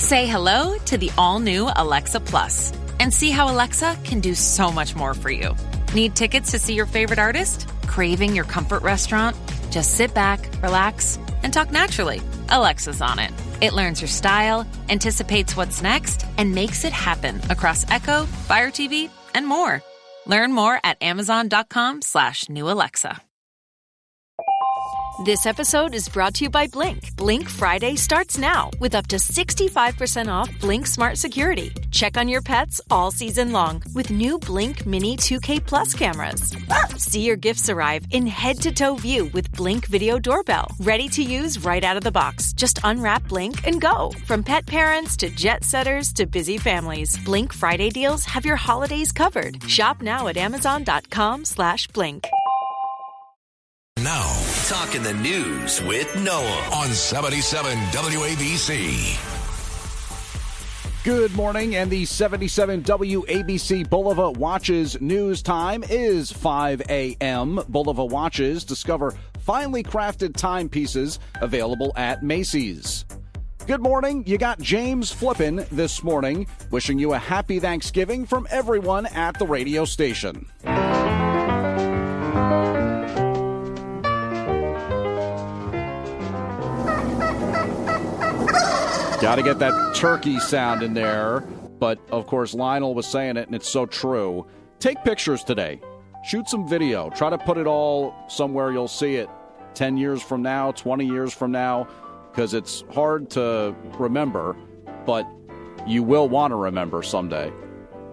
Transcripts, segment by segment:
Say hello to the all-new Alexa Plus and see how Alexa can do so much more for you. Need tickets to see your favorite artist? Craving your comfort restaurant? Just sit back, relax, and talk naturally. Alexa's on it. It learns your style, anticipates what's next, and makes it happen across Echo, Fire TV, and more. Learn more at amazon.com/new Alexa. This episode is brought to you by Blink. Blink Friday starts now with up to 65% off Blink Smart Security. Check on your pets all season long with new Blink Mini 2K Plus cameras. See your gifts arrive in head-to-toe view with Blink Video Doorbell. Ready to use right out of the box. Just unwrap Blink and go. From pet parents to jet setters to busy families, Blink Friday deals have your holidays covered. Shop now at amazon.com/blink. Now, talking the news with Noah on 77 WABC. Good morning, and the 77 WABC Bulova Watches news time is 5 a.m. Bulova Watches discover finely crafted timepieces available at Macy's. Good morning. You got James Flippin this morning, wishing you a happy Thanksgiving from everyone at the radio station. Got to get that turkey sound in there. But, of course, Lionel was saying it, and it's so true. Take pictures today. Shoot some video. Try to put it all somewhere you'll see it 10 years from now, 20 years from now, because it's hard to remember, but you will want to remember someday.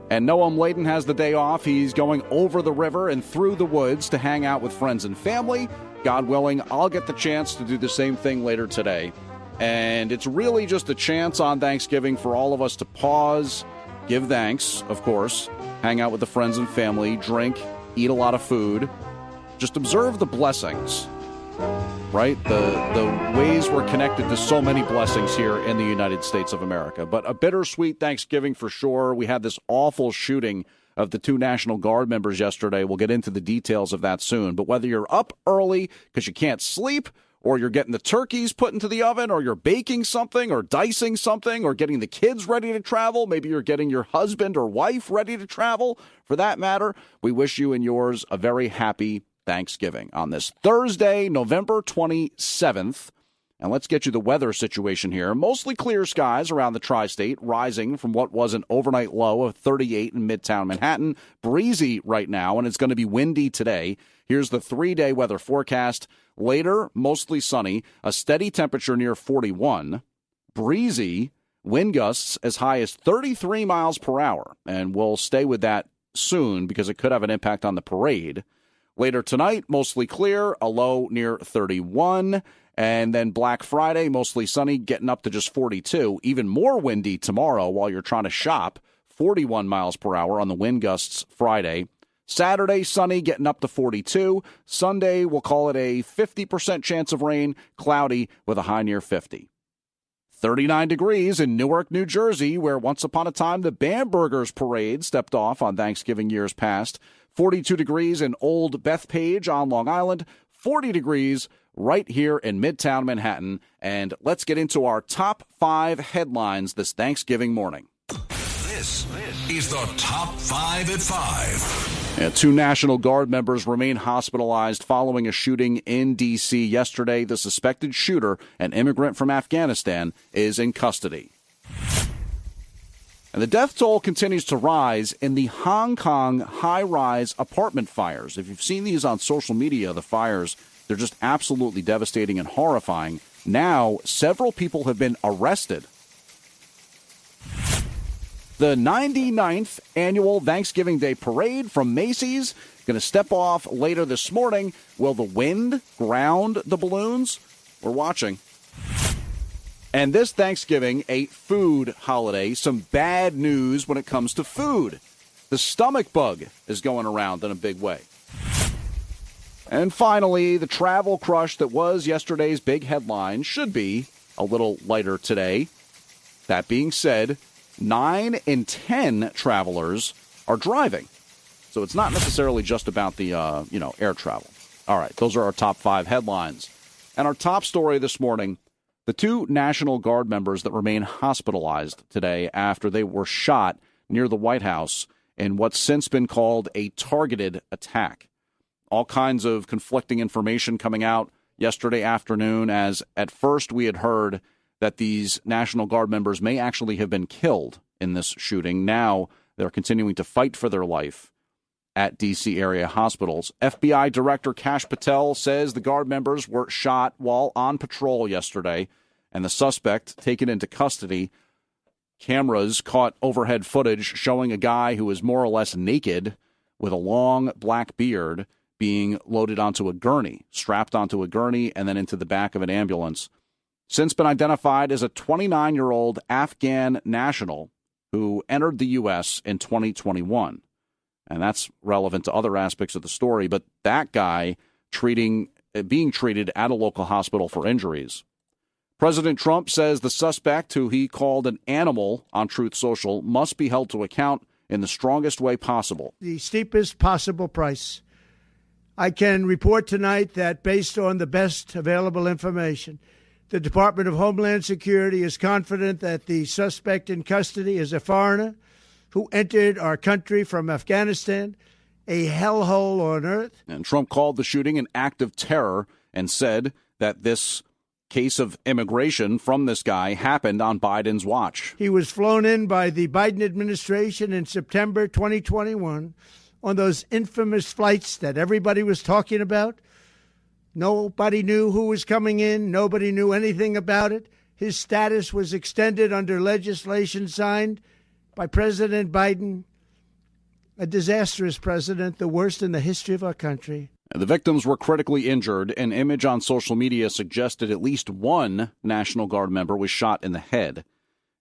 And Noam Layden has the day off. He's going over the river and through the woods to hang out with friends and family. God willing, I'll get the chance to do the same thing later today. And it's really just a chance on Thanksgiving for all of us to pause, give thanks, of course, hang out with the friends and family, drink, eat a lot of food, just observe the blessings, right? The ways we're connected to so many blessings here in the United States of America. But a bittersweet Thanksgiving for sure. We had this awful shooting of the 2 National Guard members yesterday. We'll get into the details of that soon. But whether you're up early because you can't sleep, or you're getting the turkeys put into the oven, or you're baking something, or dicing something, or getting the kids ready to travel. Maybe you're getting your husband or wife ready to travel, for that matter. We wish you and yours a very happy Thanksgiving on this Thursday, November 27th. And let's get you the weather situation here. Mostly clear skies around the tri-state, rising from what was an overnight low of 38 in Midtown Manhattan. Breezy right now, and it's going to be windy today. Here's the 3-day weather forecast. Later, mostly sunny, a steady temperature near 41, breezy, wind gusts as high as 33 miles per hour, and we'll stay with that soon because it could have an impact on the parade. Later tonight, mostly clear, a low near 31, and then Black Friday, mostly sunny, getting up to just 42. Even more windy tomorrow while you're trying to shop, 41 miles per hour on the wind gusts Friday. Saturday, sunny, getting up to 42. Sunday, we'll call it a 50% chance of rain, cloudy with a high near 50. 39 degrees in Newark, New Jersey, where once upon a time the Bambergers parade stepped off on Thanksgiving years past. 42 degrees in Old Bethpage on Long Island. 40 degrees right here in Midtown Manhattan. And let's get into our top 5 headlines this Thanksgiving morning. This is the Top 5 at 5. 2 National Guard members remain hospitalized following a shooting in D.C. yesterday. The suspected shooter, an immigrant from Afghanistan, is in custody. And the death toll continues to rise in the Hong Kong high-rise apartment fires. If you've seen these on social media, the fires, they're just absolutely devastating and horrifying. Now, several people have been arrested. The 99th annual Thanksgiving Day Parade from Macy's going to step off later this morning. Will the wind ground the balloons? We're watching. And this Thanksgiving, a food holiday, some bad news when it comes to food. The stomach bug is going around in a big way. And finally, the travel crush that was yesterday's big headline should be a little lighter today. That being said, 9 in 10 travelers are driving. So it's not necessarily just about the, air travel. All right, those are our top 5 headlines. And our top story this morning, The two National Guard members that remain hospitalized today after they were shot near the White House in what's since been called a targeted attack. All kinds of conflicting information coming out yesterday afternoon, as at first we had heard that these National Guard members may actually have been killed in this shooting. Now they're continuing to fight for their life at D.C. area hospitals. FBI Director Kash Patel says the Guard members were shot while on patrol yesterday, and the suspect taken into custody. Cameras caught overhead footage showing a guy who was more or less naked with a long black beard being loaded onto a gurney, strapped onto a gurney, and then into the back of an ambulance. Since been identified as a 29-year-old Afghan national who entered the U.S. in 2021. And that's relevant to other aspects of the story, but that guy being treated at a local hospital for injuries. President Trump says the suspect, who he called an animal on Truth Social, must be held to account in the strongest way possible. The steepest possible price. I can report tonight that based on the best available information, the Department of Homeland Security is confident that the suspect in custody is a foreigner who entered our country from Afghanistan, a hellhole on earth. And Trump called the shooting an act of terror and said that this case of immigration from this guy happened on Biden's watch. He was flown in by the Biden administration in September 2021 on those infamous flights that everybody was talking about. Nobody knew who was coming in. Nobody knew anything about it. His status was extended under legislation signed by President Biden, a disastrous president, the worst in the history of our country. The victims were critically injured. An image on social media suggested at least one National Guard member was shot in the head.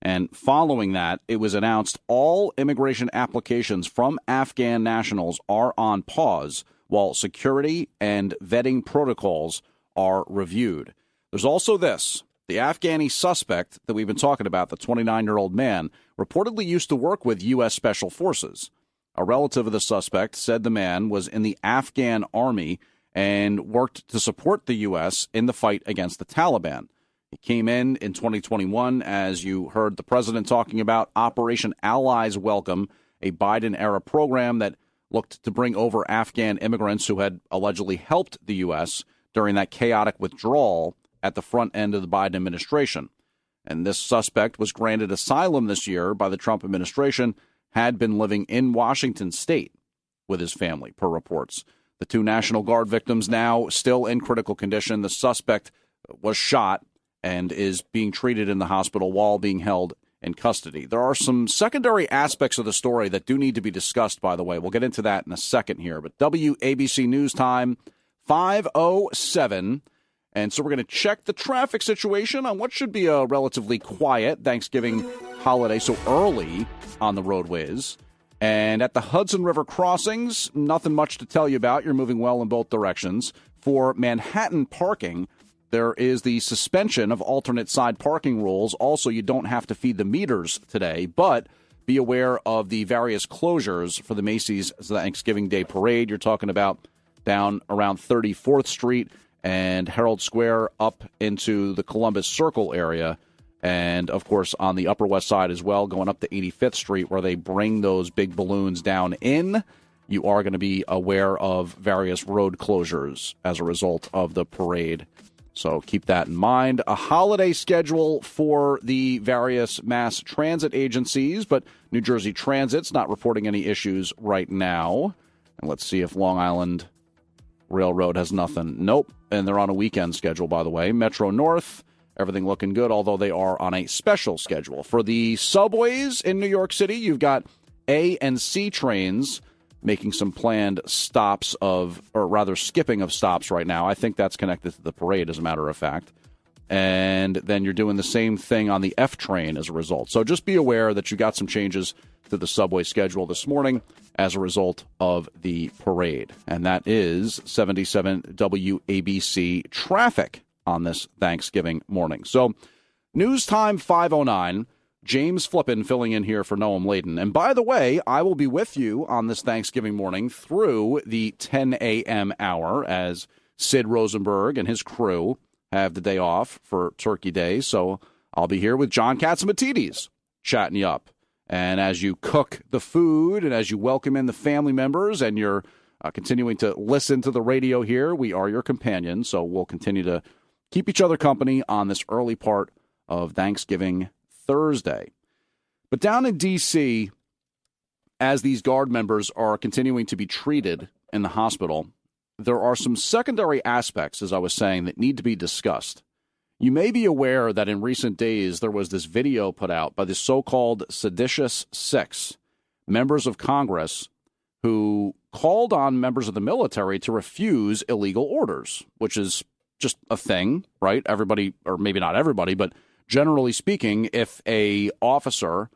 And following that, it was announced all immigration applications from Afghan nationals are on pause while security and vetting protocols are reviewed. There's also this. The Afghani suspect that we've been talking about, the 29-year-old man, reportedly used to work with U.S. Special Forces. A relative of the suspect said the man was in the Afghan army and worked to support the U.S. in the fight against the Taliban. He came in 2021, as you heard the president talking about, Operation Allies Welcome, a Biden-era program that looked to bring over Afghan immigrants who had allegedly helped the U.S. during that chaotic withdrawal at the front end of the Biden administration. And this suspect was granted asylum this year by the Trump administration, had been living in Washington state with his family, per reports. The two National Guard victims now still in critical condition. The suspect was shot and is being treated in the hospital while being held in custody. There are some secondary aspects of the story that do need to be discussed, by the way. We'll get into that in a second here. But WABC News Time, 5:07. And so we're going to check the traffic situation on what should be a relatively quiet Thanksgiving holiday, so early on the roadways. And at the Hudson River crossings, nothing much to tell you about. You're moving well in both directions. For Manhattan parking, there is the suspension of alternate side parking rules. Also, you don't have to feed the meters today, but be aware of the various closures for the Macy's Thanksgiving Day Parade. You're talking about down around 34th Street and Herald Square up into the Columbus Circle area. And, of course, on the Upper West Side as well, going up to 85th Street, where they bring those big balloons down in. You are going to be aware of various road closures as a result of the parade. So keep that in mind. A holiday schedule for the various mass transit agencies, but New Jersey Transit's not reporting any issues right now. And let's see if Long Island Railroad has nothing. Nope. And they're on a weekend schedule, by the way. Metro North, everything looking good, although they are on a special schedule. For the subways in New York City, you've got A and C trains making some planned stops skipping of stops right now. I think that's connected to the parade, as a matter of fact. And then you're doing the same thing on the F train as a result. So just be aware that you got some changes to the subway schedule this morning as a result of the parade. And that is 77 WABC traffic on this Thanksgiving morning. So news time 5:09. James Flippin filling in here for Noam Laden. And by the way, I will be with you on this Thanksgiving morning through the 10 a.m. hour as Sid Rosenberg and his crew have the day off for Turkey Day, so I'll be here with John Catsimatidis chatting you up. And as you cook the food and as you welcome in the family members and you're continuing to listen to the radio here, we are your companions, so we'll continue to keep each other company on this early part of Thanksgiving Thursday. But down in D.C., as these Guard members are continuing to be treated in the hospital, there are some secondary aspects, as I was saying, that need to be discussed. You may be aware that in recent days there was this video put out by the so-called Seditious Six, members of Congress who called on members of the military to refuse illegal orders, which is just a thing, right? Everybody, or maybe not everybody, but generally speaking, if a officer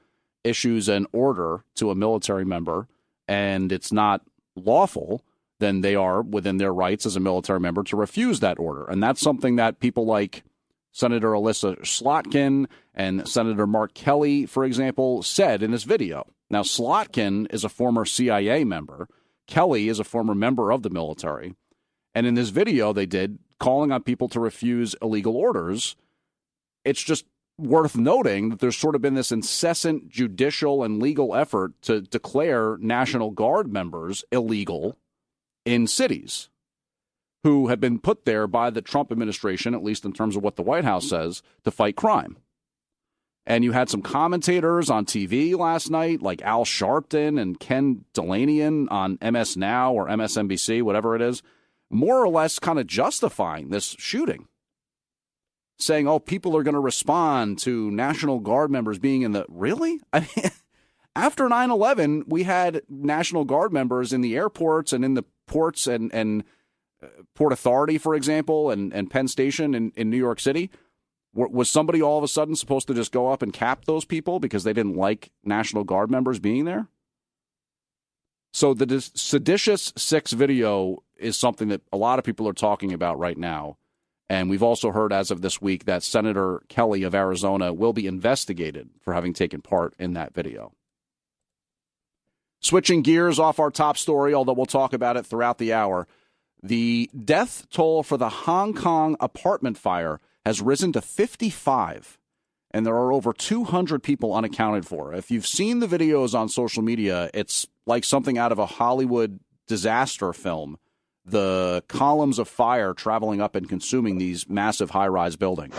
issues an order to a military member and it's not lawful, then they are within their rights as a military member to refuse that order. And that's something that people like Senator Alyssa Slotkin and Senator Mark Kelly, for example, said in this video. Now, Slotkin is a former CIA member. Kelly is a former member of the military. And in this video they did, calling on people to refuse illegal orders, it's just worth noting that there's sort of been this incessant judicial and legal effort to declare National Guard members illegal in cities who have been put there by the Trump administration, at least in terms of what the White House says, to fight crime. And you had some commentators on TV last night, like Al Sharpton and Ken Delanian on MS Now or MSNBC, whatever it is, more or less kind of justifying this shooting, saying, oh, people are going to respond to National Guard members being in the... Really? I mean, after 9/11, we had National Guard members in the airports and in the ports and Port Authority, for example, and Penn Station in New York City. Was somebody all of a sudden supposed to just go up and cap those people because they didn't like National Guard members being there? So the Seditious Six video is something that a lot of people are talking about right now. And we've also heard as of this week that Senator Kelly of Arizona will be investigated for having taken part in that video. Switching gears off our top story, although we'll talk about it throughout the hour, the death toll for the Hong Kong apartment fire has risen to 55, and there are over 200 people unaccounted for. If you've seen the videos on social media, it's like something out of a Hollywood disaster film. The columns of fire traveling up and consuming these massive high-rise buildings.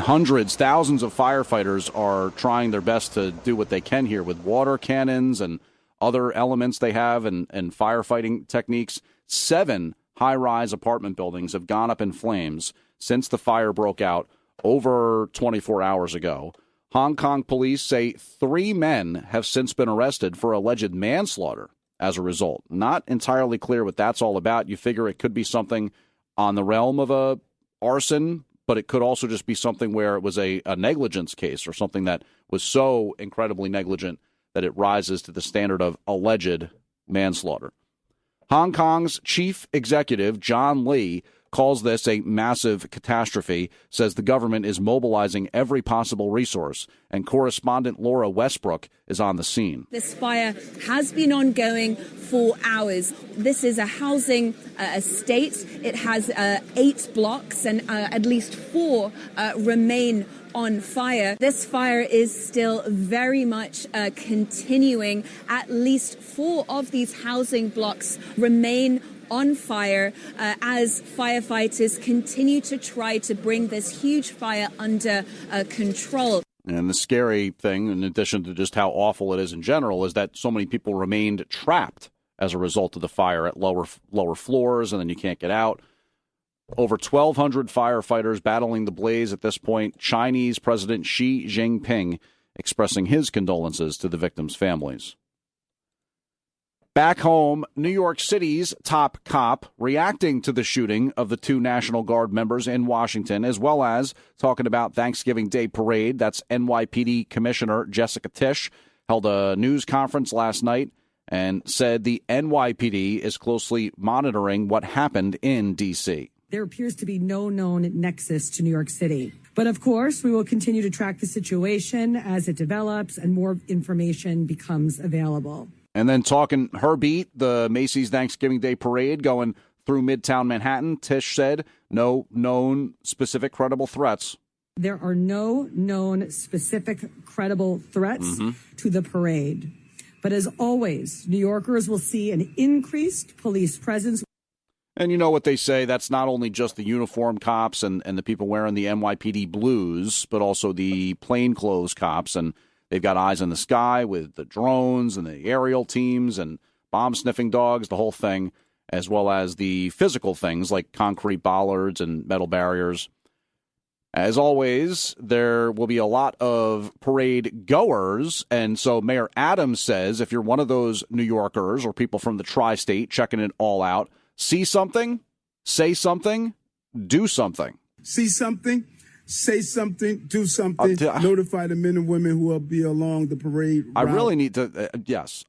Hundreds, thousands of firefighters are trying their best to do what they can here with water cannons and other elements they have and firefighting techniques. 7 high-rise apartment buildings have gone up in flames since the fire broke out over 24 hours ago. Hong Kong police say 3 men have since been arrested for alleged manslaughter as a result. Not entirely clear what that's all about. You figure it could be something on the realm of a arson, but it could also just be something where it was a negligence case or something that was so incredibly negligent that it rises to the standard of alleged manslaughter. Hong Kong's chief executive, John Lee, calls this a massive catastrophe, says the government is mobilizing every possible resource, and correspondent Laura Westbrook is on the scene. This fire has been ongoing for hours. This is a housing estate. It has 8 blocks, and at least 4 remain on fire. This fire is still very much continuing. At least 4 of these housing blocks remain on fire as firefighters continue to try to bring this huge fire under control. And the scary thing, in addition to just how awful it is in general, is that so many people remained trapped as a result of the fire at lower floors, and then you can't get out. Over 1,200 firefighters battling the blaze at this point. Chinese President Xi Jinping expressing his condolences to the victims' families. Back home, New York City's top cop reacting to the shooting of the 2 National Guard members in Washington, as well as talking about Thanksgiving Day parade. That's NYPD Commissioner Jessica Tisch held a news conference last night and said the NYPD is closely monitoring what happened in D.C. There appears to be no known nexus to New York City. But of course, we will continue to track the situation as it develops and more information becomes available. And then talking her beat, the Macy's Thanksgiving Day Parade going through Midtown Manhattan, Tish said no known specific credible threats. There are no known specific credible threats to the parade. But as always, New Yorkers will see an increased police presence. And you know what they say, that's not only just the uniformed cops and the people wearing the NYPD blues, but also the plainclothes cops. And they've got eyes in the sky with the drones and the aerial teams and bomb-sniffing dogs, the whole thing, as well as the physical things like concrete bollards and metal barriers. As always, there will be a lot of parade goers, and so Mayor Adams says if you're one of those New Yorkers or people from the tri-state checking it all out, see something, say something, do something. See something, say something, do something, notify the men and women who will be along the parade route. I really need to,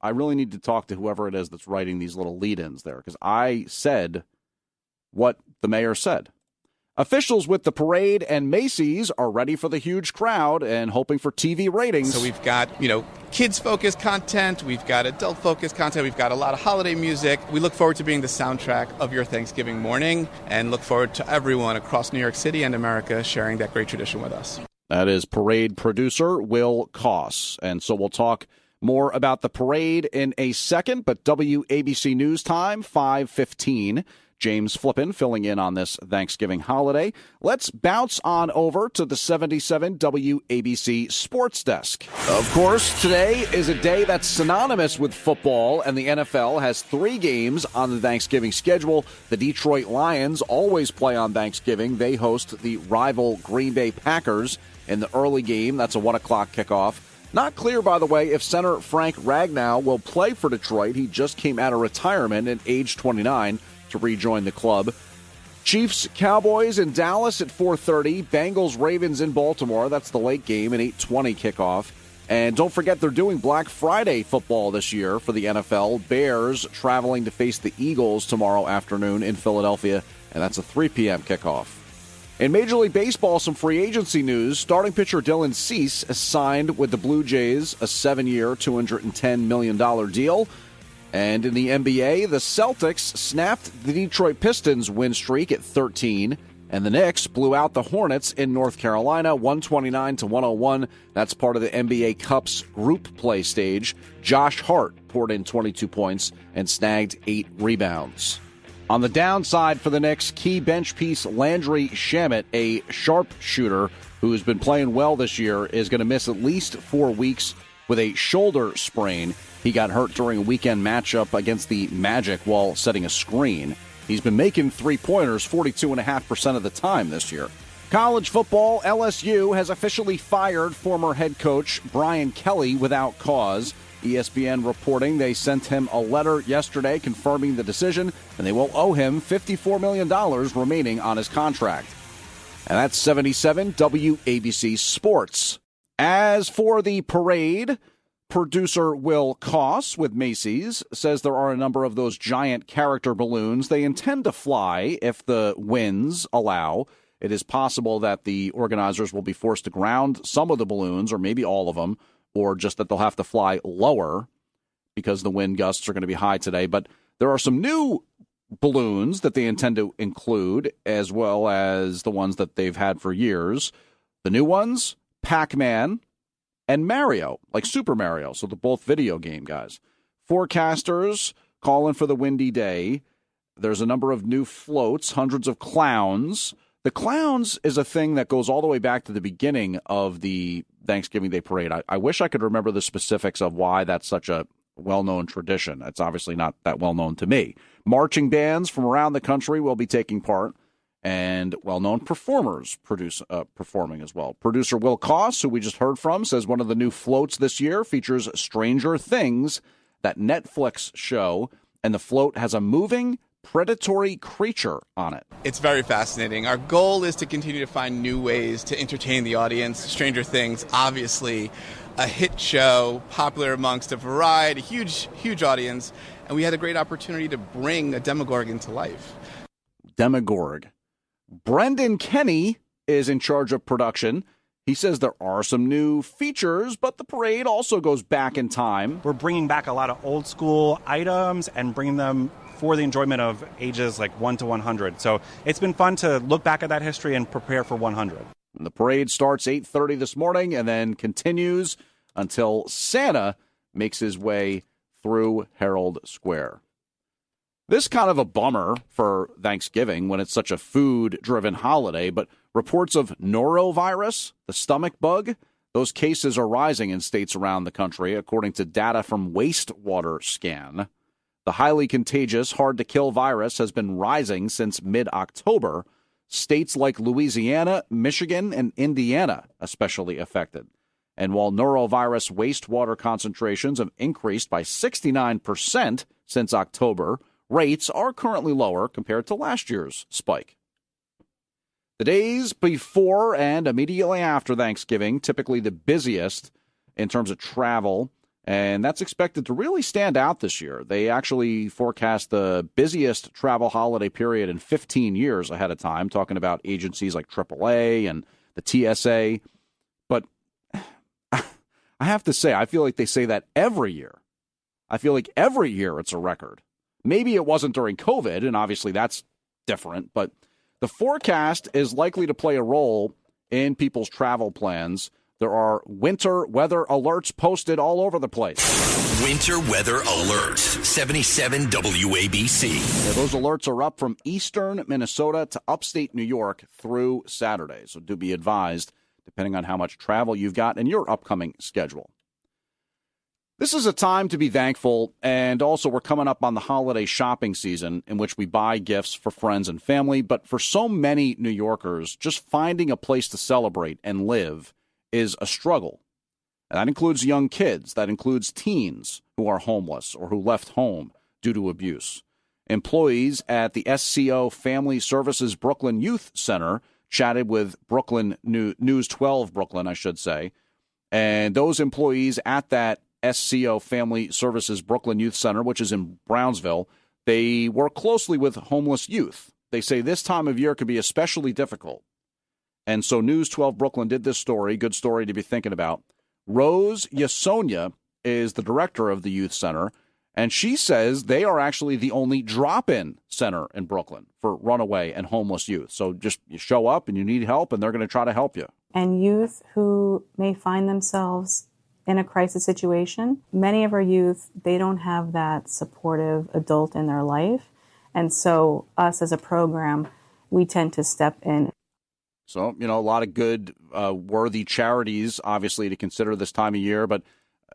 I really need to talk to whoever it is that's writing these little lead-ins there, because I said what the mayor said. Officials with the parade and Macy's are ready for the huge crowd and hoping for TV ratings. So we've got, kids-focused content. We've got adult-focused content. We've got a lot of holiday music. We look forward to being the soundtrack of your Thanksgiving morning and look forward to everyone across New York City and America sharing that great tradition with us. That is parade producer Will Koss. And so we'll talk more about the parade in a second, but WABC News Time, 5:15. James Flippin filling in on this Thanksgiving holiday. Let's bounce on over to the 77 WABC Sports Desk. Of course, today is a day that's synonymous with football, and the NFL has 3 games on the Thanksgiving schedule. The Detroit Lions always play on Thanksgiving. They host the rival Green Bay Packers in the early game. That's a 1 o'clock kickoff. Not clear, by the way, if center Frank Ragnow will play for Detroit. He just came out of retirement at age 29. To rejoin the club. Chiefs, Cowboys in Dallas at 4:30. Bengals, Ravens in Baltimore. That's the late game, an 8:20 kickoff. And don't forget they're doing Black Friday football this year for the NFL. Bears traveling to face the Eagles tomorrow afternoon in Philadelphia, and that's a 3 p.m. kickoff. In Major League Baseball, some free agency news. Starting pitcher Dylan Cease has signed with the Blue Jays a 7-year, $210 million deal. And in the NBA, the Celtics snapped the Detroit Pistons' win streak at 13, and the Knicks blew out the Hornets in North Carolina, 129-101. That's part of the NBA Cup's group play stage. Josh Hart poured in 22 points and snagged 8 rebounds. On the downside for the Knicks, key bench piece Landry Shamet, a sharpshooter who's been playing well this year, is going to miss at least 4 weeks with a shoulder sprain. He got hurt during a weekend matchup against the Magic while setting a screen. He's been making three-pointers 42.5% of the time this year. College football, LSU has officially fired former head coach Brian Kelly without cause. ESPN reporting they sent him a letter yesterday confirming the decision, and they will owe him $54 million remaining on his contract. And that's 77 WABC Sports. As for the parade, producer Will Koss with Macy's says there are a number of those giant character balloons. They intend to fly if the winds allow. It is possible that the organizers will be forced to ground some of the balloons, or maybe all of them, or just that they'll have to fly lower because the wind gusts are going to be high today. But there are some new balloons that they intend to include, as well as the ones that they've had for years. The new ones, Pac-Man and Mario, like Super Mario, so they're both video game guys. Forecasters calling for the windy day. There's a number of new floats, hundreds of clowns. The clowns is a thing that goes all the way back to the beginning of the Thanksgiving Day Parade. I wish I could remember the specifics of why that's such a well-known tradition. It's obviously not that well-known to me. Marching bands from around the country will be taking part, and well-known performers performing as well. Producer Will Koss, who we just heard from, says one of the new floats this year features Stranger Things, that Netflix show, and the float has a moving, predatory creature on it. It's very fascinating. Our goal is to continue to find new ways to entertain the audience. Stranger Things, obviously, a hit show, popular amongst a variety, huge audience, and we had a great opportunity to bring a Demogorgon to life. Demogorg. Brendan Kenny is in charge of production. He says there are some new features, but the parade also goes back in time. We're bringing back a lot of old school items and bringing them for the enjoyment of ages like 1 to 100. So it's been fun to look back at that history and prepare for 100. And the parade starts 8:30 this morning and then continues until Santa makes his way through Herald Square. This kind of a bummer for Thanksgiving when it's such a food-driven holiday, but reports of Norovirus, the stomach bug, those cases are rising in states around the country, according to data from Wastewater Scan. The highly contagious, hard-to-kill virus has been rising since mid-October. States like Louisiana, Michigan, and Indiana especially affected. And while norovirus wastewater concentrations have increased by 69% since October, rates are currently lower compared to last year's spike. The days before and immediately after Thanksgiving, typically the busiest in terms of travel, and that's expected to really stand out this year. They actually forecast the busiest travel holiday period in 15 years ahead of time, talking about agencies like AAA and the TSA. But I have to say, I feel like they say that every year. I feel like every year it's a record. Maybe it wasn't during COVID, and obviously that's different, but the forecast is likely to play a role in people's travel plans. There are winter weather alerts posted all over the place. Winter weather alert, 77 WABC. Yeah, those alerts are up from eastern Minnesota to upstate New York through Saturday, so do be advised, depending on how much travel you've got in your upcoming schedule. This is a time to be thankful, and also we're coming up on the holiday shopping season in which we buy gifts for friends and family, but for so many New Yorkers, just finding a place to celebrate and live is a struggle. And that includes young kids, that includes teens who are homeless or who left home due to abuse. Employees at the SCO Family Services Brooklyn Youth Center chatted with Brooklyn News 12 Brooklyn, I should say, and those employees at that SCO Family Services Brooklyn Youth Center, which is in Brownsville, they work closely with homeless youth. They say this time of year could be especially difficult. And so News 12 Brooklyn did this story, good story to be thinking about. Rose Yasonia is the director of the youth center, and she says they are actually the only drop-in center in Brooklyn for runaway and homeless youth. So just you show up and you need help, and they're going to try to help you. And youth who may find themselves in a crisis situation, many of our youth, they don't have that supportive adult in their life. And so us as a program, we tend to step in. So, a lot of good, worthy charities, obviously, to consider this time of year. But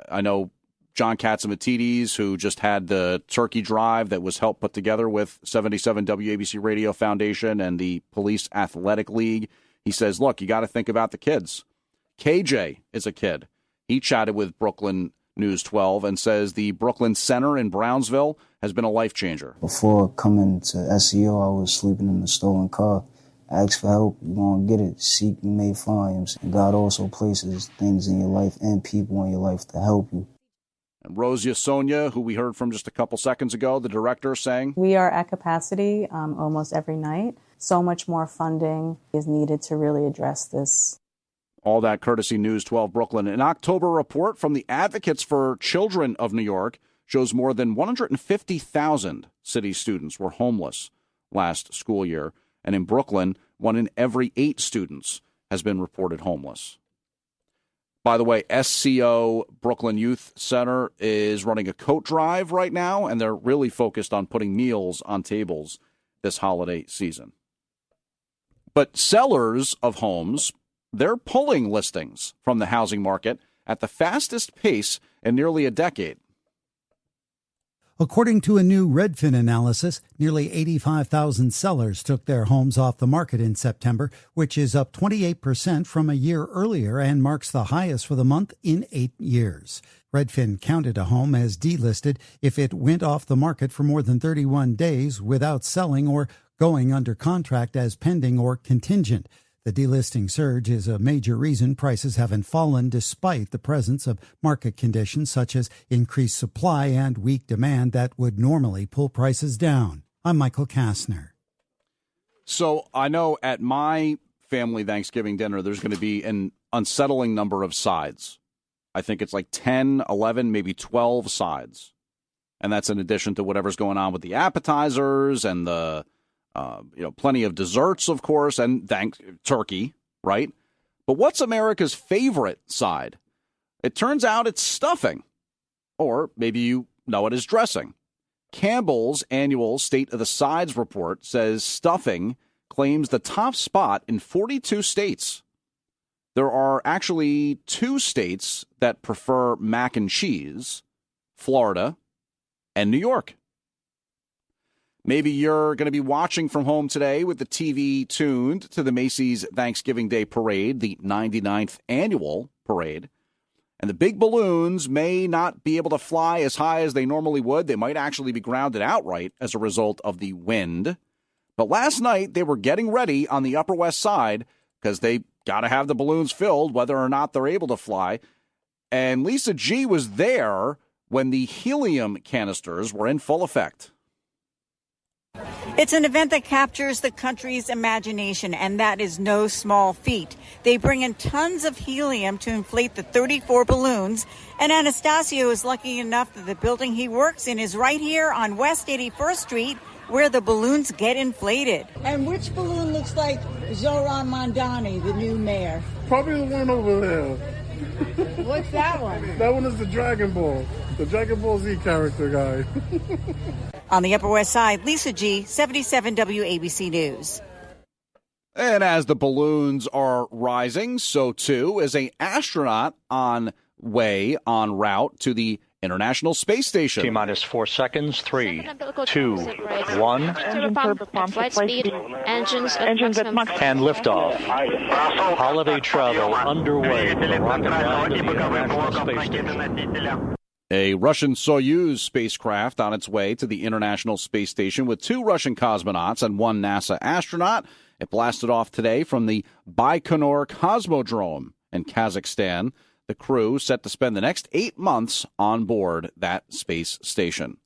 I know John Katsimatidis, who just had the turkey drive that was helped put together with 77 WABC Radio Foundation and the Police Athletic League. He says, look, you got to think about the kids. KJ is a kid. He chatted with Brooklyn News 12 and says the Brooklyn Center in Brownsville has been a life changer. Before coming to SEO, I was sleeping in a stolen car. Ask for help, you're going to get it. Seek, you may find. And God also places things in your life and people in your life to help you. And Rose Yasonia, who we heard from just a couple seconds ago, the director, saying, we are at capacity almost every night. So much more funding is needed to really address this. All that courtesy News 12 Brooklyn. An October report from the Advocates for Children of New York shows more than 150,000 city students were homeless last school year. And in Brooklyn, 1 in every 8 students has been reported homeless. By the way, SCO Brooklyn Youth Center is running a coat drive right now, and they're really focused on putting meals on tables this holiday season. But sellers of homes, they're pulling listings from the housing market at the fastest pace in nearly a decade. According to a new Redfin analysis, nearly 85,000 sellers took their homes off the market in September, which is up 28% from a year earlier and marks the highest for the month in 8 years. Redfin counted a home as delisted if it went off the market for more than 31 days without selling or going under contract as pending or contingent. The delisting surge is a major reason prices haven't fallen despite the presence of market conditions such as increased supply and weak demand that would normally pull prices down. I'm Michael Kastner. So I know at my family Thanksgiving dinner, there's going to be an unsettling number of sides. I think it's like 10, 11, maybe 12 sides. And that's in addition to whatever's going on with the appetizers and the, plenty of desserts, of course, and turkey, right? But what's America's favorite side? It turns out it's stuffing. Or maybe you know it as dressing. Campbell's annual State of the Sides report says stuffing claims the top spot in 42 states. There are actually 2 states that prefer mac and cheese, Florida and New York. Maybe you're going to be watching from home today with the TV tuned to the Macy's Thanksgiving Day Parade, the 99th annual parade. And the big balloons may not be able to fly as high as they normally would. They might actually be grounded outright as a result of the wind. But last night, they were getting ready on the Upper West Side because they got to have the balloons filled whether or not they're able to fly. And Lisa G was there when the helium canisters were in full effect. It's an event that captures the country's imagination, and that is no small feat. They bring in tons of helium to inflate the 34 balloons, and Anastasio is lucky enough that the building he works in is right here on West 81st Street, where the balloons get inflated. And which balloon looks like Zoran Mondani, the new mayor? Probably the one over there. What's that one? That one is the Dragon Ball. The Dragon Ball Z character guy. On the Upper West Side, Lisa G, 77 WABC News. And as the balloons are rising, so too is an astronaut on route to the International Space Station. T-minus 4 seconds, 3, 2, 1. Flight speed, engines at maximum. And liftoff. Holiday travel underway for the rocket ride to the International Space Station. A Russian Soyuz spacecraft on its way to the International Space Station with 2 Russian cosmonauts and 1 NASA astronaut. It blasted off today from the Baikonur Cosmodrome in Kazakhstan. The crew set to spend the next 8 months on board that space station.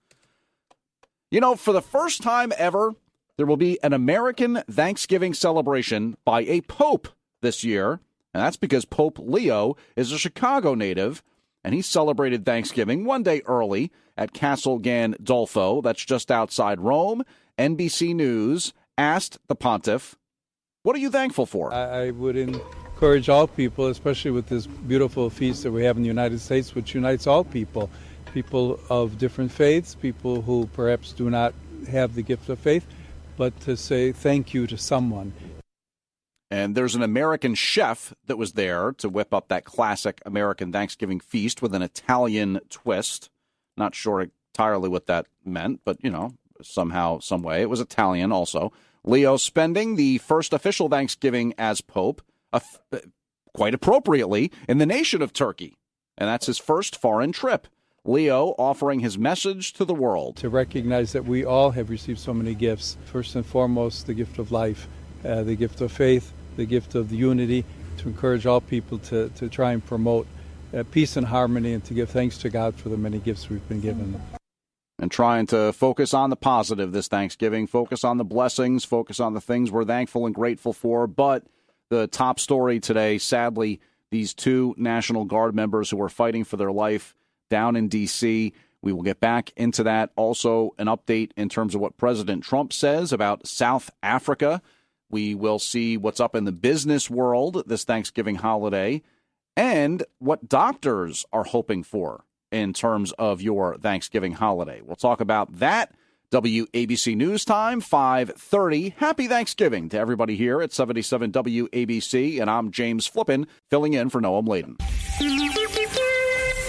You know, for the first time ever, there will be an American Thanksgiving celebration by a pope this year. And that's because Pope Leo is a Chicago native. And he celebrated Thanksgiving one day early at Castel Gandolfo, that's just outside Rome. NBC News asked the pontiff, what are you thankful for? I would encourage all people, especially with this beautiful feast that we have in the United States, which unites all people, people of different faiths, people who perhaps do not have the gift of faith, but to say thank you to someone. And there's an American chef that was there to whip up that classic American Thanksgiving feast with an Italian twist. Not sure entirely what that meant, but, somehow, some way. It was Italian also. Leo spending the first official Thanksgiving as Pope, quite appropriately, in the nation of Turkey. And that's his first foreign trip. Leo offering his message to the world. To recognize that we all have received so many gifts. First and foremost, the gift of life, the gift of faith, the gift of unity, to encourage all people to try and promote peace and harmony and to give thanks to God for the many gifts we've been given. And trying to focus on the positive this Thanksgiving, focus on the blessings, focus on the things we're thankful and grateful for. But the top story today, sadly, these 2 National Guard members who are fighting for their life down in D.C. We will get back into that. Also, an update in terms of what President Trump says about South Africa. We will see what's up in the business world this Thanksgiving holiday and what doctors are hoping for in terms of your Thanksgiving holiday. We'll talk about that. WABC News Time, 5:30. Happy Thanksgiving to everybody here at 77 WABC, and I'm James Flippin, filling in for Noam Laden.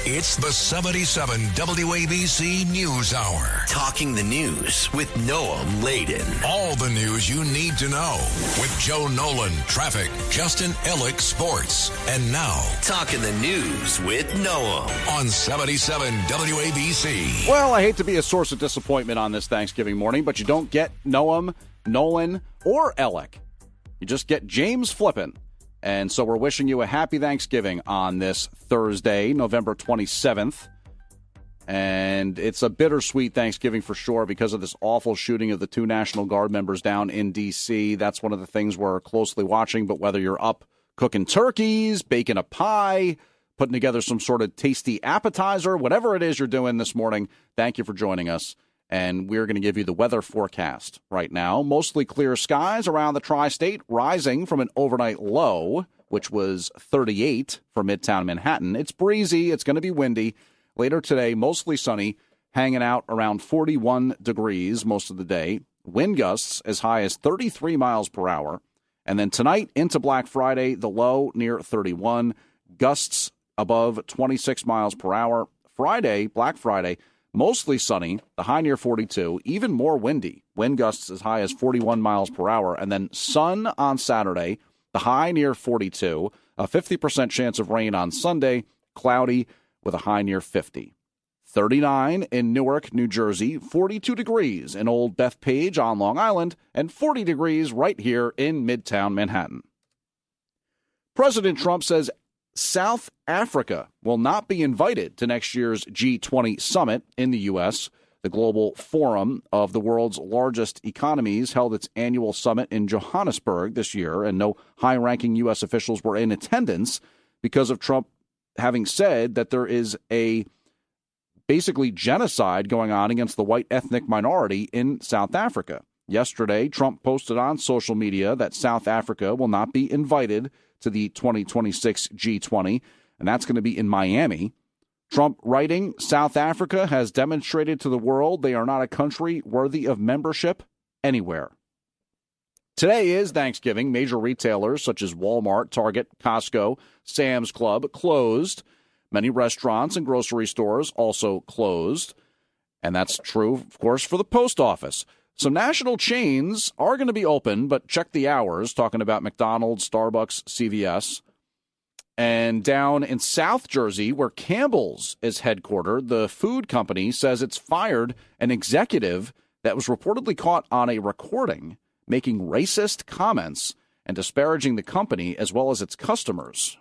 It's the 77 WABC News Hour. Talking the news with Noam Laden. All the news you need to know with Joe Nolan, traffic, Justin Ellick, sports. And now, Talking the news with Noam on 77 WABC. Well, I hate to be a source of disappointment on this Thanksgiving morning, but you don't get Noam, Nolan, or Ellick. You just get James Flippin. And so we're wishing you a happy Thanksgiving on this Thursday, November 27th. And it's a bittersweet Thanksgiving for sure because of this awful shooting of the 2 National Guard members down in D.C. That's one of the things we're closely watching. But whether you're up cooking turkeys, baking a pie, putting together some sort of tasty appetizer, whatever it is you're doing this morning. Thank you for joining us. And we're going to give you the weather forecast right now. Mostly clear skies around the tri-state, rising from an overnight low, which was 38 for Midtown Manhattan. It's breezy. It's going to be windy. Later today, mostly sunny, hanging out around 41 degrees most of the day. Wind gusts as high as 33 miles per hour. And then tonight into Black Friday, the low near 31, gusts above 26 miles per hour. Friday, Black Friday, mostly sunny, the high near 42, even more windy. Wind gusts as high as 41 miles per hour. And then sun on Saturday, the high near 42, a 50% chance of rain on Sunday, cloudy with a high near 50. 39 in Newark, New Jersey, 42 degrees in Old Bethpage on Long Island, and 40 degrees right here in Midtown Manhattan. President Trump says South Africa will not be invited to next year's G20 summit in the U.S. The global forum of the world's largest economies held its annual summit in Johannesburg this year, and no high-ranking U.S. officials were in attendance because of Trump having said that there is a basically genocide going on against the white ethnic minority in South Africa. Yesterday, Trump posted on social media that South Africa will not be invited to the 2026 G20, and that's going to be in Miami. Trump writing, South Africa has demonstrated to the world they are not a country worthy of membership anywhere. Today is Thanksgiving. Major retailers such as Walmart, Target, Costco, Sam's Club closed. Many restaurants and grocery stores also closed. And that's true, of course, for the post office. Some national chains are going to be open, but check the hours, talking about McDonald's, Starbucks, CVS. And down in South Jersey, where Campbell's is headquartered, the food company says it's fired an executive that was reportedly caught on a recording making racist comments and disparaging the company as well as its customers.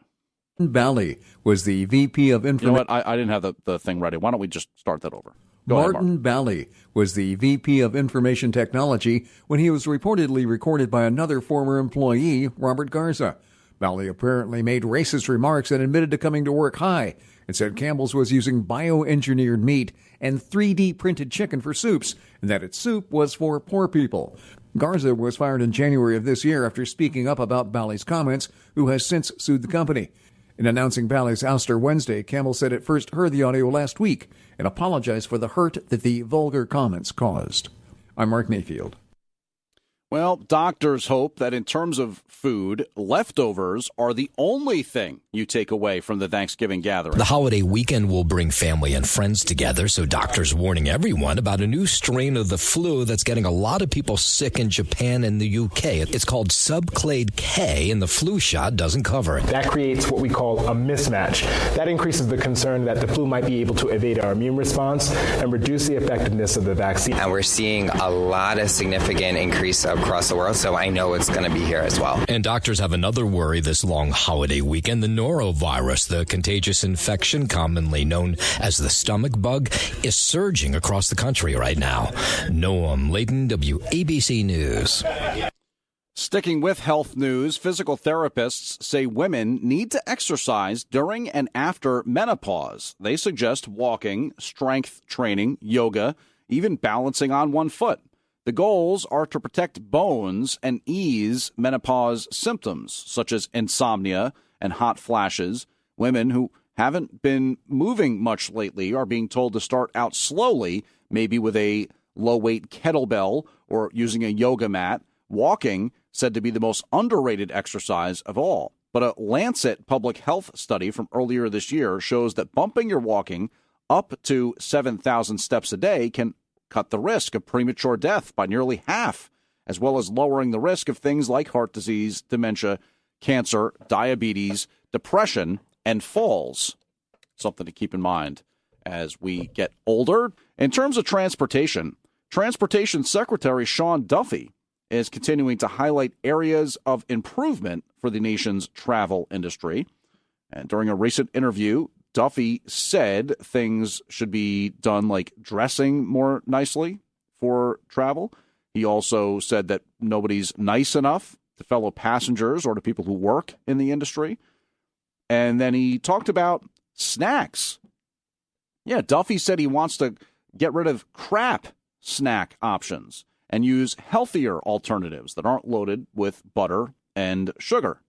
Bally was the VP of Information. You know what? I didn't have the thing ready. Why don't we just start that over? Martin Bally was the VP of Information Technology when he was reportedly recorded by another former employee, Robert Garza. Bally apparently made racist remarks and admitted to coming to work high and said Campbell's was using bioengineered meat and 3D printed chicken for soups and that its soup was for poor people. Garza was fired in January of this year after speaking up about Bally's comments, who has since sued the company. In announcing Bally's ouster Wednesday, Campbell said it first heard the audio last week and apologized for the hurt that the vulgar comments caused. I'm Mark Mayfield. Well, doctors hope that in terms of food, leftovers are the only thing you take away from the Thanksgiving gathering. The holiday weekend will bring family and friends together, so doctors warning everyone about a new strain of the flu that's getting a lot of people sick in Japan and the UK. It's called subclade K, and the flu shot doesn't cover it. That creates what we call a mismatch. That increases the concern that the flu might be able to evade our immune response and reduce the effectiveness of the vaccine. And we're seeing a lot of significant increase across the world, so I know it's going to be here as well. And doctors have another worry this long holiday weekend. The Norovirus, the contagious infection commonly known as the stomach bug, is surging across the country right now. Noam Layton, WABC News. Sticking with health news, physical therapists say women need to exercise during and after menopause. They suggest walking, strength training, yoga, even balancing on one foot. The goals are to protect bones and ease menopause symptoms, such as insomnia and hot flashes. Women who haven't been moving much lately are being told to start out slowly, maybe with a low-weight kettlebell or using a yoga mat. Walking, said to be the most underrated exercise of all. But a Lancet public health study from earlier this year shows that bumping your walking up to 7,000 steps a day can cut the risk of premature death by nearly half, as well as lowering the risk of things like heart disease, dementia, cancer, diabetes, depression, and falls. Something to keep in mind as we get older. In terms of transportation Secretary Sean Duffy is continuing to highlight areas of improvement for the nation's travel industry. And during a recent interview, Duffy said things should be done like dressing more nicely for travel. He also said that nobody's nice enough to fellow passengers or to people who work in the industry. And then he talked about snacks. Yeah, Duffy said he wants to get rid of crap snack options and use healthier alternatives that aren't loaded with butter and sugar.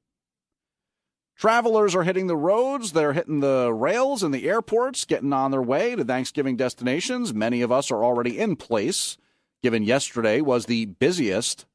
Travelers are hitting the roads. They're hitting the rails in the airports, getting on their way to Thanksgiving destinations. Many of us are already in place, given yesterday was the busiest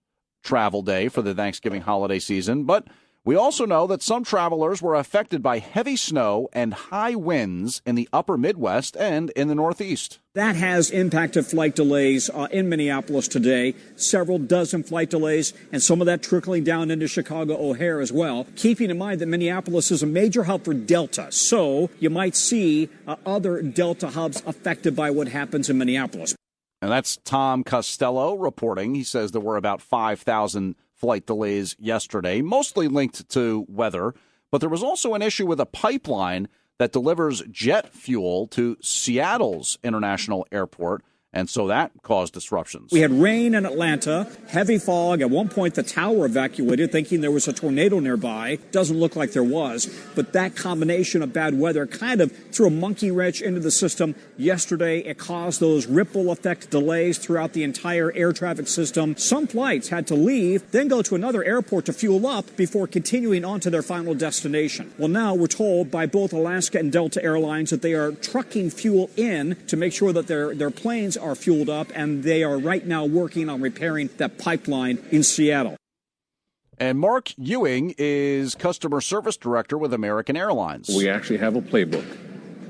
travel day for the Thanksgiving holiday season. But we also know that some travelers were affected by heavy snow and high winds in the upper Midwest and in the Northeast. That has impacted flight delays in Minneapolis today. Several dozen flight delays, and some of that trickling down into Chicago O'Hare as well. Keeping in mind that Minneapolis is a major hub for Delta, so you might see other Delta hubs affected by what happens in Minneapolis. And that's Tom Costello reporting. He says there were about 5,000 flight delays yesterday, mostly linked to weather. But there was also an issue with a pipeline that delivers jet fuel to Seattle's International Airport. And so that caused disruptions. We had rain in Atlanta, heavy fog. At one point, the tower evacuated, thinking there was a tornado nearby. Doesn't look like there was. But that combination of bad weather kind of threw a monkey wrench into the system yesterday. It caused those ripple effect delays throughout the entire air traffic system. Some flights had to leave, then go to another airport to fuel up before continuing on to their final destination. Well, now we're told by both Alaska and Delta Airlines that they are trucking fuel in to make sure that their planes are fueled up, and they are right now working on repairing that pipeline in Seattle. And Mark Ewing is customer service director with American Airlines. We actually have a playbook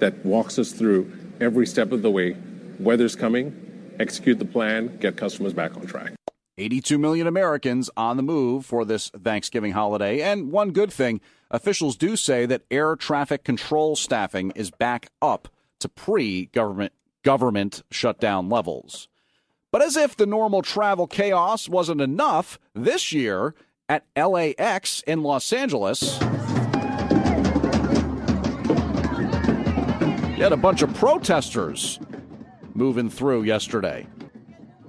that walks us through every step of the way. Weather's coming, execute the plan, get customers back on track. 82 million Americans on the move for this Thanksgiving holiday. And one good thing, officials do say that air traffic control staffing is back up to pre-government shutdown levels. But as if the normal travel chaos wasn't enough, this year at LAX in Los Angeles, you had a bunch of protesters moving through yesterday.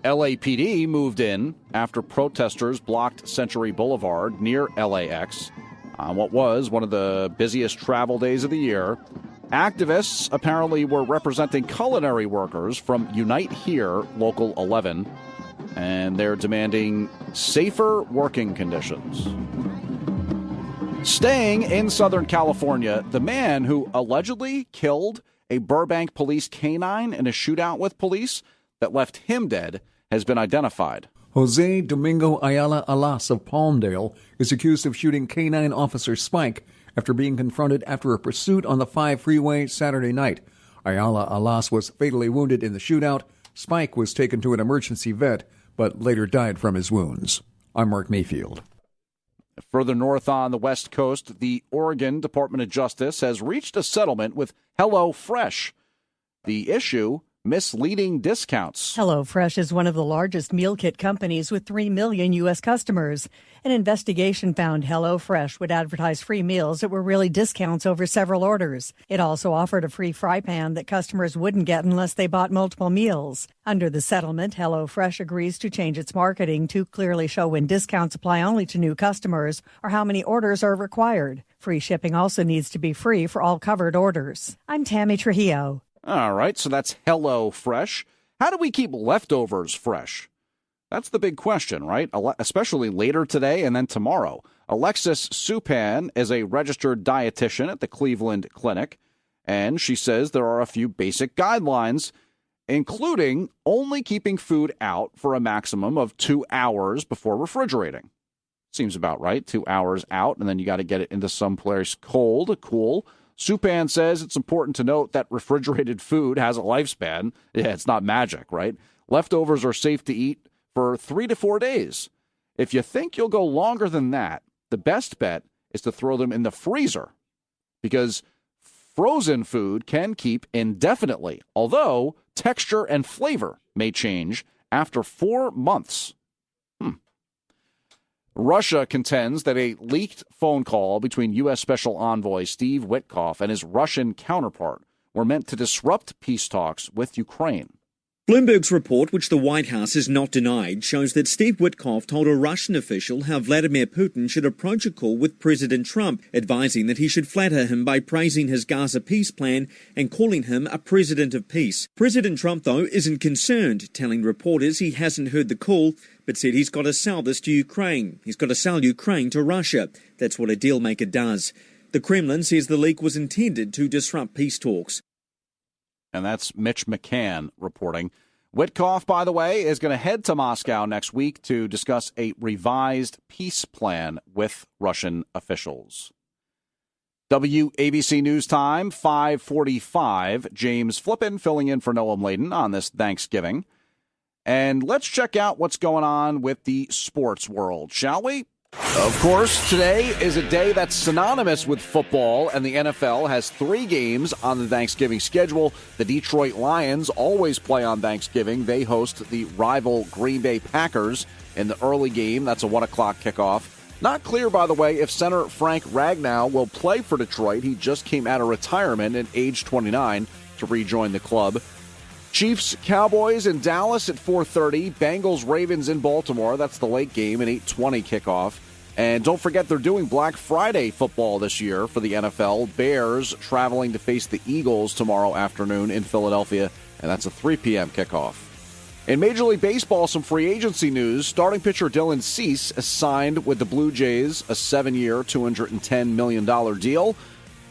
LAPD moved in after protesters blocked Century Boulevard near LAX on what was one of the busiest travel days of the year. Activists apparently were representing culinary workers from Unite Here, Local 11, and they're demanding safer working conditions. Staying in Southern California, the man who allegedly killed a Burbank police canine in a shootout with police that left him dead has been identified. Jose Domingo Ayala Alas of Palmdale is accused of shooting canine officer Spike after being confronted after a pursuit on the 5 freeway Saturday night. Ayala Alas was fatally wounded in the shootout. Spike was taken to an emergency vet, but later died from his wounds. I'm Mark Mayfield. Further north on the West Coast, the Oregon Department of Justice has reached a settlement with HelloFresh. The issue, misleading discounts. HelloFresh is one of the largest meal kit companies with 3 million U.S. customers. An investigation found HelloFresh would advertise free meals that were really discounts over several orders. It also offered a free fry pan that customers wouldn't get unless they bought multiple meals. Under the settlement, HelloFresh agrees to change its marketing to clearly show when discounts apply only to new customers or how many orders are required. Free shipping also needs to be free for all covered orders. I'm Tammy Trujillo. All right, so that's HelloFresh. How do we keep leftovers fresh? That's the big question, right? Especially later today and then tomorrow. Alexis Supan is a registered dietitian at the Cleveland Clinic, and she says there are a few basic guidelines, including only keeping food out for a maximum of 2 hours before refrigerating. Seems about right, 2 hours out, and then you got to get it into some place cold, cool. Supan says it's important to note that refrigerated food has a lifespan. Yeah, it's not magic, right? Leftovers are safe to eat for 3 to 4 days. If you think you'll go longer than that, the best bet is to throw them in the freezer because frozen food can keep indefinitely, although texture and flavor may change after 4 months. Russia contends that a leaked phone call between U.S. Special Envoy Steve Witkoff and his Russian counterpart were meant to disrupt peace talks with Ukraine. Bloomberg's report, which the White House has not denied, shows that Steve Witkoff told a Russian official how Vladimir Putin should approach a call with President Trump, advising that he should flatter him by praising his Gaza peace plan and calling him a president of peace. President Trump, though, isn't concerned, telling reporters he hasn't heard the call, but said he's got to sell this to Ukraine. He's got to sell Ukraine to Russia. That's what a dealmaker does. The Kremlin says the leak was intended to disrupt peace talks. And that's Mitch McCann reporting. Witkoff, by the way, is going to head to Moscow next week to discuss a revised peace plan with Russian officials. WABC News Time, 5:45. James Flippin filling in for Noam Laden on this Thanksgiving. And let's check out what's going on with the sports world, shall we? Of course, today is a day that's synonymous with football, and the NFL has 3 games on the Thanksgiving schedule. The Detroit Lions always play on Thanksgiving. They host the rival Green Bay Packers in the early game. That's a 1 o'clock kickoff. Not clear, by the way, if center Frank Ragnow will play for Detroit. He just came out of retirement at age 29 to rejoin the club. Chiefs, Cowboys in Dallas at 4:30. Bengals, Ravens in Baltimore. That's the late game, an 8:20 kickoff. And don't forget they're doing Black Friday football this year for the NFL. Bears traveling to face the Eagles tomorrow afternoon in Philadelphia, and that's a 3 p.m. kickoff. In Major League Baseball, some free agency news. Starting pitcher Dylan Cease is signed with the Blue Jays, a 7-year, $210 million deal.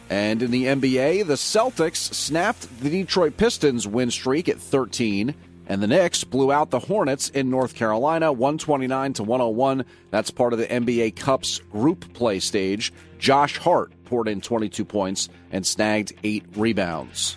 And in the NBA, the Celtics snapped the Detroit Pistons' win streak at 13, and the Knicks blew out the Hornets in North Carolina, 129-101. That's part of the NBA Cup's group play stage. Josh Hart poured in 22 points and snagged 8 rebounds.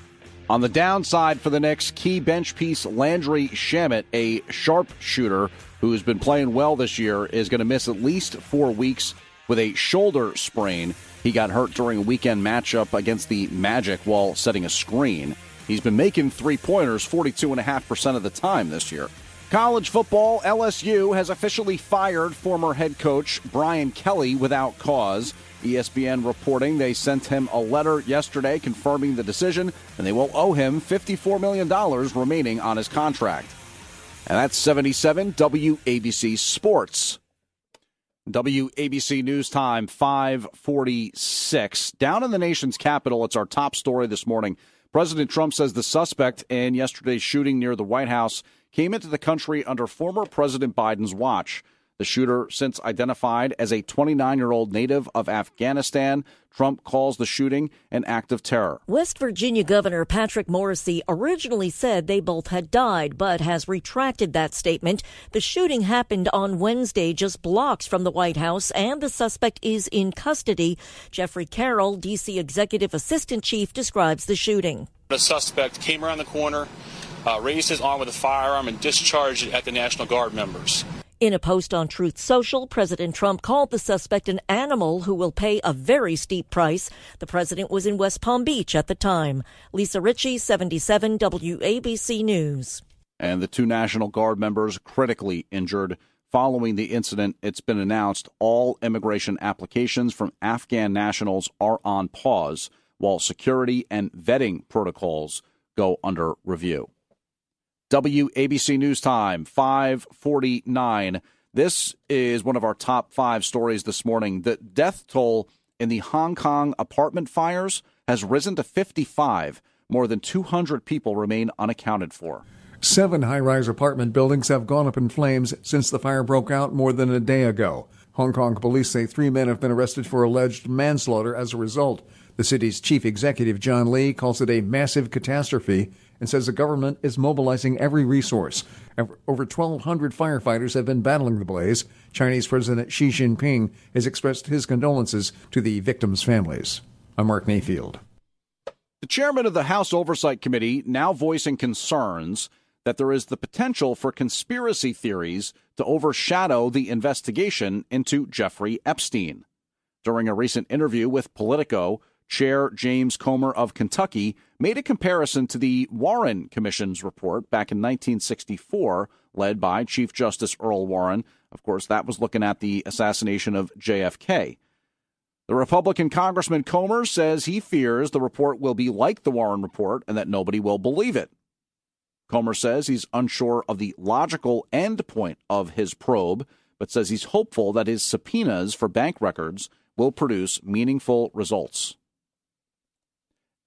On the downside for the Knicks, key bench piece Landry Shamet, a sharpshooter who's been playing well this year, is going to miss at least 4 weeks with a shoulder sprain. He got hurt during a weekend matchup against the Magic while setting a screen. He's been making three-pointers 42.5% of the time this year. College football, LSU has officially fired former head coach Brian Kelly without cause. ESPN reporting they sent him a letter yesterday confirming the decision, and they will owe him $54 million remaining on his contract. And that's 77 WABC Sports. WABC News Time, 5:46. Down in the nation's capital, it's our top story this morning. President Trump says the suspect in yesterday's shooting near the White House came into the country under former President Biden's watch. The shooter, since identified as a 29-year-old native of Afghanistan, Trump calls the shooting an act of terror. West Virginia Governor Patrick Morrisey originally said they both had died, but has retracted that statement. The shooting happened on Wednesday, just blocks from the White House, and the suspect is in custody. Jeffrey Carroll, D.C. Executive Assistant Chief, describes the shooting. The suspect came around the corner, raised his arm with a firearm, and discharged it at the National Guard members. In a post on Truth Social, President Trump called the suspect an animal who will pay a very steep price. The president was in West Palm Beach at the time. Lisa Ritchie, 77 WABC News. And the 2 National Guard members critically injured. Following the incident, it's been announced all immigration applications from Afghan nationals are on pause, while security and vetting protocols go under review. WABC News Time, 5:49. This is one of our top 5 stories this morning. The death toll in the Hong Kong apartment fires has risen to 55. More than 200 people remain unaccounted for. 7 high-rise apartment buildings have gone up in flames since the fire broke out more than a day ago. Hong Kong police say 3 men have been arrested for alleged manslaughter as a result. The city's chief executive, John Lee, calls it a massive catastrophe and says the government is mobilizing every resource. Over 1,200 firefighters have been battling the blaze. Chinese President Xi Jinping has expressed his condolences to the victims' families. I'm Mark Mayfield. The chairman of the House Oversight Committee now voicing concerns that there is the potential for conspiracy theories to overshadow the investigation into Jeffrey Epstein. During a recent interview with Politico, Chair James Comer of Kentucky made a comparison to the Warren Commission's report back in 1964, led by Chief Justice Earl Warren. Of course, that was looking at the assassination of JFK. The Republican Congressman Comer says he fears the report will be like the Warren report and that nobody will believe it. Comer says he's unsure of the logical end point of his probe, but says he's hopeful that his subpoenas for bank records will produce meaningful results.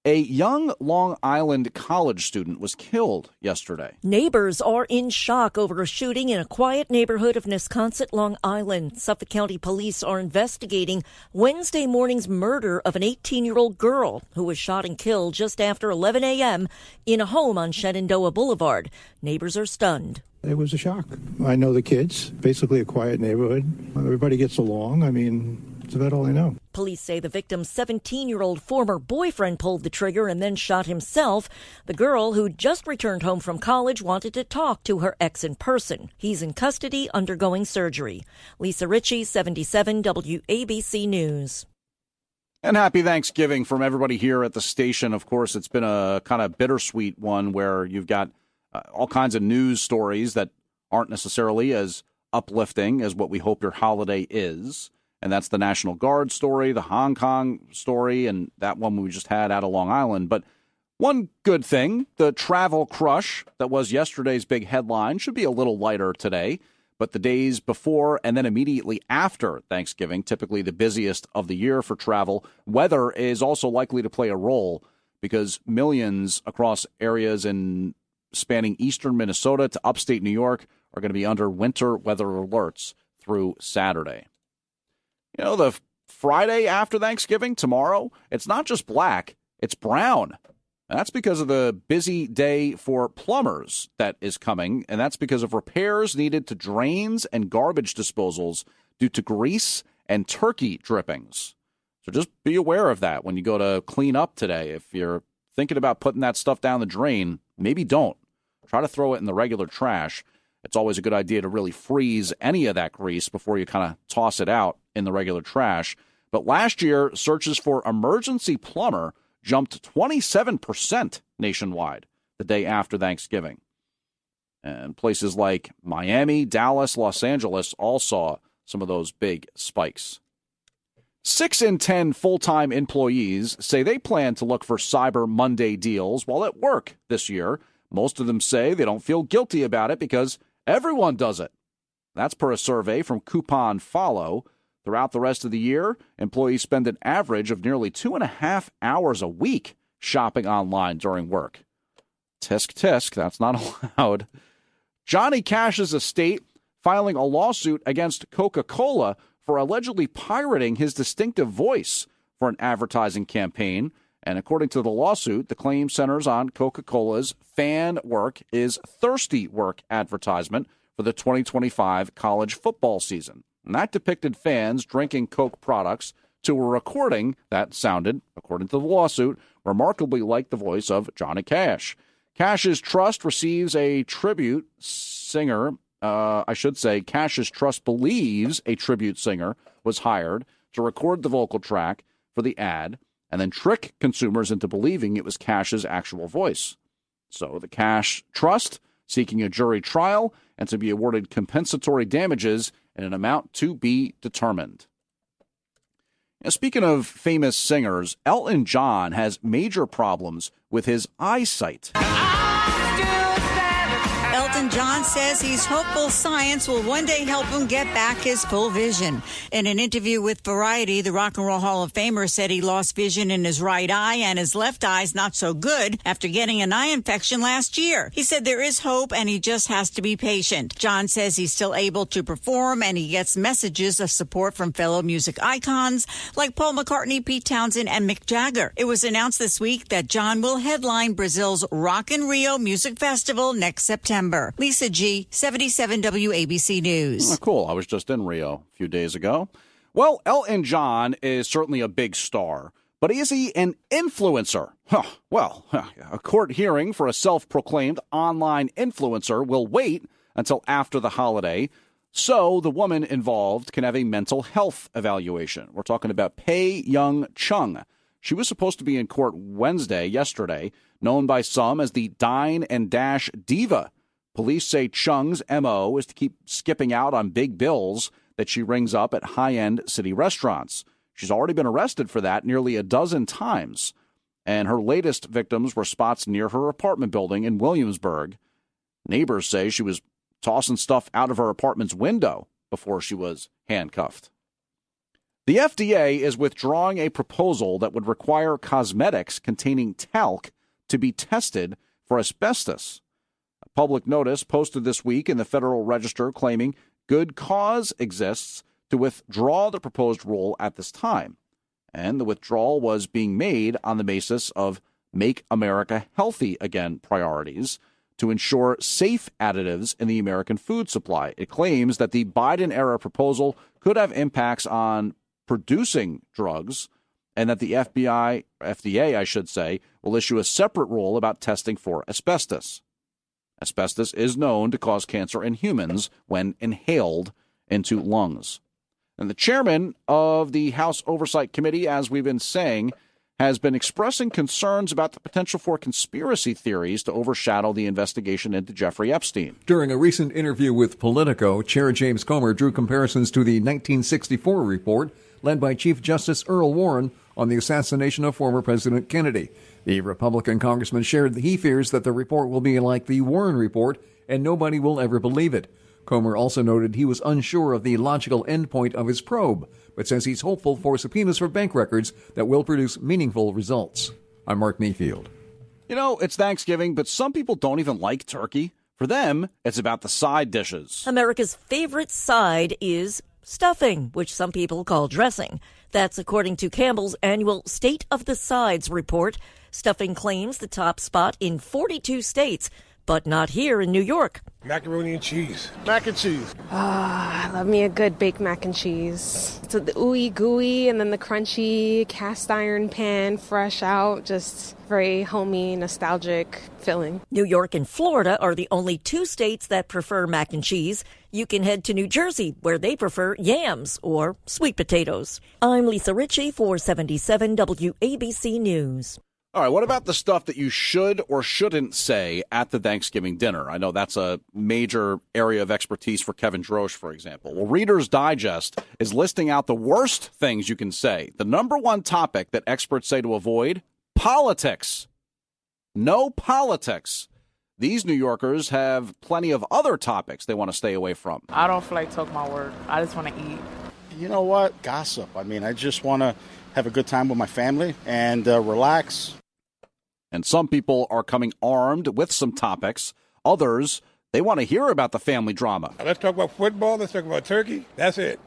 A young Long Island college student was killed yesterday. Neighbors are in shock over a shooting in a quiet neighborhood of Nesconset, Long Island. Suffolk County Police are investigating Wednesday morning's murder of an 18-year-old girl who was shot and killed just after 11 a.m. in a home on Shenandoah Boulevard. Neighbors are stunned. It was a shock. I know the kids, basically a quiet neighborhood. Everybody gets along. I mean, that's about all I know. Police say the victim's 17-year-old former boyfriend pulled the trigger and then shot himself. The girl, who just returned home from college, wanted to talk to her ex in person. He's in custody undergoing surgery. Lisa Ritchie, 77 WABC News. And happy Thanksgiving from everybody here at the station. Of course, it's been a kind of bittersweet one where you've got all kinds of news stories that aren't necessarily as uplifting as what we hope your holiday is. And that's the National Guard story, the Hong Kong story, and that one we just had out of Long Island. But one good thing, the travel crush that was yesterday's big headline should be a little lighter today. But the days before and then immediately after Thanksgiving, typically the busiest of the year for travel, weather is also likely to play a role because millions across areas spanning eastern Minnesota to upstate New York are going to be under winter weather alerts through Saturday. You know, the Friday after Thanksgiving, tomorrow, it's not just black, it's brown. And that's because of the busy day for plumbers that is coming, and that's because of repairs needed to drains and garbage disposals due to grease and turkey drippings. So just be aware of that when you go to clean up today. If you're thinking about putting that stuff down the drain, maybe don't. Try to throw it in the regular trash. It's always a good idea to really freeze any of that grease before you kind of toss it out in the regular trash. But last year, searches for emergency plumber jumped 27% nationwide the day after Thanksgiving. And places like Miami, Dallas, Los Angeles all saw some of those big spikes. 6 in 10 full-time employees say they plan to look for Cyber Monday deals while at work this year. Most of them say they don't feel guilty about it because everyone does it. That's per a survey from Coupon Follow. Throughout the rest of the year, employees spend an average of nearly 2.5 hours a week shopping online during work. Tisk, tisk, that's not allowed. Johnny Cash's estate filing a lawsuit against Coca-Cola for allegedly pirating his distinctive voice for an advertising campaign. And according to the lawsuit, the claim centers on Coca-Cola's Fan Work is Thirsty Work advertisement for the 2025 college football season. And that depicted fans drinking Coke products to a recording that sounded, according to the lawsuit, remarkably like the voice of Johnny Cash. Cash's Trust receives a tribute singer. Cash's Trust believes a tribute singer was hired to record the vocal track for the ad and then trick consumers into believing it was Cash's actual voice. So the Cash Trust seeking a jury trial and to be awarded compensatory damages in an amount to be determined. Now, speaking of famous singers, Elton John has major problems with his eyesight. Elton John says he's hopeful science will one day help him get back his full vision. In an interview with Variety, the Rock and Roll Hall of Famer said he lost vision in his right eye and his left eye's not so good after getting an eye infection last year. He said there is hope and he just has to be patient. John says he's still able to perform and he gets messages of support from fellow music icons like Paul McCartney, Pete Townsend, and Mick Jagger. It was announced this week that John will headline Brazil's Rock in Rio Music Festival next September. Lisa G, 77 WABC News. Oh, cool. I was just in Rio a few days ago. Well, Elton John is certainly a big star, but is he an influencer? A court hearing for a self-proclaimed online influencer will wait until after the holiday, so the woman involved can have a mental health evaluation. We're talking about Pei Young Chung. She was supposed to be in court yesterday, known by some as the Dine and Dash Diva. Police say Chung's M.O. is to keep skipping out on big bills that she rings up at high-end city restaurants. She's already been arrested for that nearly a dozen times. And her latest victims were spots near her apartment building in Williamsburg. Neighbors say she was tossing stuff out of her apartment's window before she was handcuffed. The FDA is withdrawing a proposal that would require cosmetics containing talc to be tested for asbestos. A public notice posted this week in the Federal Register claiming good cause exists to withdraw the proposed rule at this time. And the withdrawal was being made on the basis of Make America Healthy Again priorities to ensure safe additives in the American food supply. It claims that the Biden-era proposal could have impacts on producing drugs and that the FDA, I should say, will issue a separate rule about testing for asbestos. Asbestos is known to cause cancer in humans when inhaled into lungs. And the chairman of the House Oversight Committee, as we've been saying, has been expressing concerns about the potential for conspiracy theories to overshadow the investigation into Jeffrey Epstein. During a recent interview with Politico, Chair James Comer drew comparisons to the 1964 report led by Chief Justice Earl Warren on the assassination of former President Kennedy. The Republican congressman shared that he fears that the report will be like the Warren report and nobody will ever believe it. Comer also noted he was unsure of the logical endpoint of his probe, but says he's hopeful for subpoenas for bank records that will produce meaningful results. I'm Mark Mayfield. You know, it's Thanksgiving, but some people don't even like turkey. For them, it's about the side dishes. America's favorite side is stuffing, which some people call dressing. That's according to Campbell's annual State of the Sides report. Stuffing claims the top spot in 42 states, but not here in New York. Macaroni and cheese. Mac and cheese. I love me a good baked mac and cheese. So the ooey gooey and then the crunchy cast iron pan, fresh out, just very homey, nostalgic feeling. New York and Florida are the only two states that prefer mac and cheese. You can head to New Jersey, where they prefer yams or sweet potatoes. I'm Lisa Ritchie for 77 WABC News. All right, what about the stuff that you should or shouldn't say at the Thanksgiving dinner? I know that's a major area of expertise for Kevin Drosch, for example. Well, Reader's Digest is listing out the worst things you can say. The number one topic that experts say to avoid, politics. No politics. These New Yorkers have plenty of other topics they want to stay away from. I don't feel like talking my word. I just want to eat. You know what? Gossip. I mean, I just want to have a good time with my family and relax. And some people are coming armed with some topics. Others, they want to hear about the family drama. Let's talk about football. Let's talk about turkey. That's it.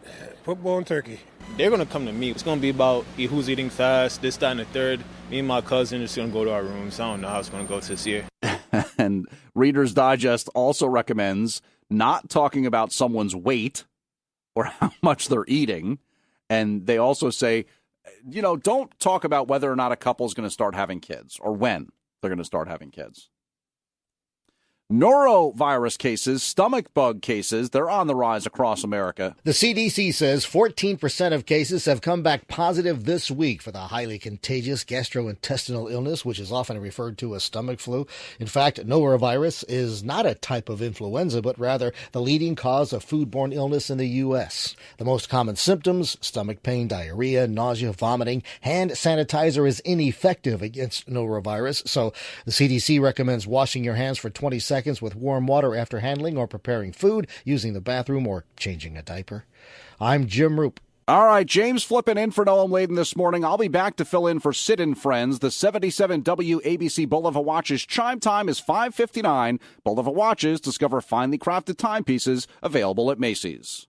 Football and turkey. They're going to come to me. It's going to be about who's eating fast, this, that, and the third. Me and my cousin are just going to go to our rooms. I don't know how it's going to go this year. And Reader's Digest also recommends not talking about someone's weight or how much they're eating. And they also say, you know, don't talk about whether or not a couple is going to start having kids or when they're going to start having kids. Norovirus cases, stomach bug cases, they're on the rise across America. The CDC says 14% of cases have come back positive this week for the highly contagious gastrointestinal illness, which is often referred to as stomach flu. In fact, norovirus is not a type of influenza, but rather the leading cause of foodborne illness in the U.S. The most common symptoms, stomach pain, diarrhea, nausea, vomiting. Hand sanitizer is ineffective against norovirus, so the CDC recommends washing your hands for 20 seconds with warm water after handling or preparing food, using the bathroom, or changing a diaper. I'm Jim Roop. All right, James flipping in for Noam Laden this morning. I'll be back to fill in for Sid and Friends. The 77 WABC Bulova Watches chime time is 5:59. Bulova Watches, discover finely crafted timepieces available at Macy's.